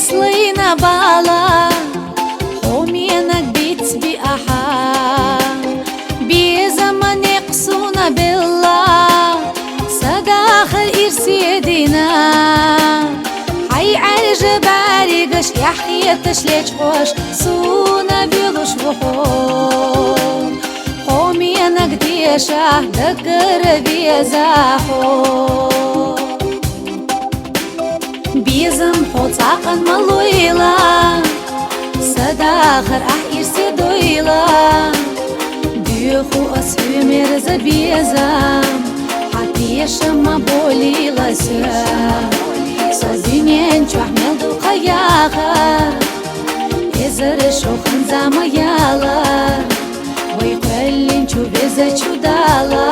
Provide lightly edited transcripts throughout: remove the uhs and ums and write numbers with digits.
يصلينا بالا حومينك بيتبي أحا بزمن يقصونا بالله صداخل إرسيدنا حي عرج بارقش يحيى تشليج خوش سونا بيضوش بحور حومينك ديشاه دقر بيزاحور بيزم حوطاقا ملويلا صداخر أحير سيدويلا بيخو أسفي مرزا بيزم حتى يشم بوليلا سيام صدينين شوحمل دو خياخر إزر شوخن زاما يالا ويقلين شو بيزا شو دالا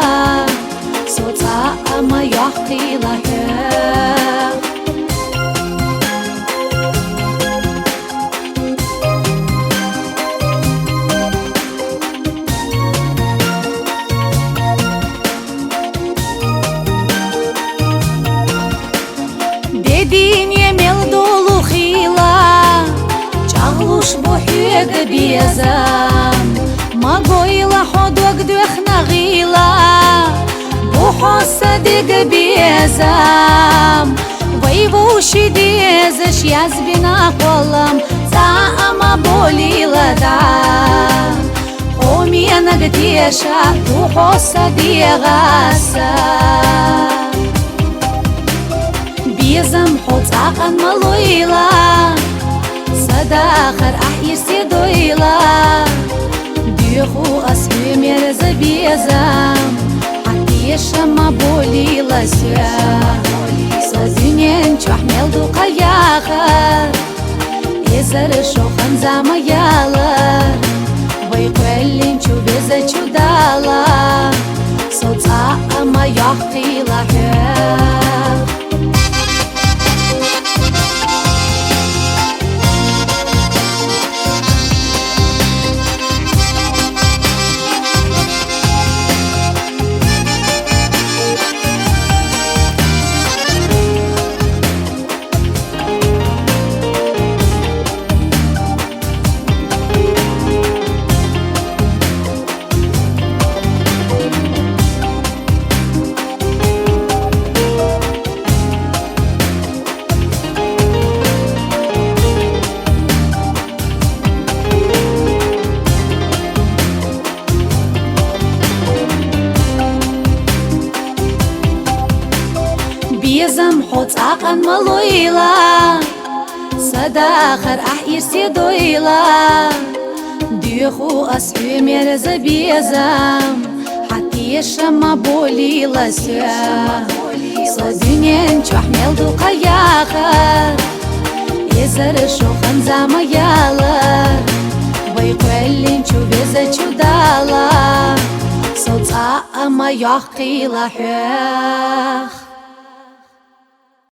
صوتا أما يحقي لها دين يميل دولو خيلا جاغلوش بوحيق بيزام ما قويلا حدوك دوخنا غيلا بوحو صديق بيزام ويبوشي ديزش يزبنا قولم زاما بوليلا دام حومي انا قديشا بوحو صديق غاسام بيزم حوطاقا ملويلا صداخر أحير سيدويلا بيخو أسفي مرزا بيزم حتى يشم بوليلا سيام صدينين شوحمل دو قياخر إزر شوخن زاما يالا ويقلين شو بيزا شو دالا صوتا أما يحقي لها بيزم حوطاقا ملويلا صداخر أحير سيدويلا ديخو أسفي مرزا بيزم حتى يشم بوليلا سيام صدينين شوحمل دو قياخر إزر شوخن زاما يالا ويقلين شو بيزا شو دالا صوتا أما يحقي لحيخ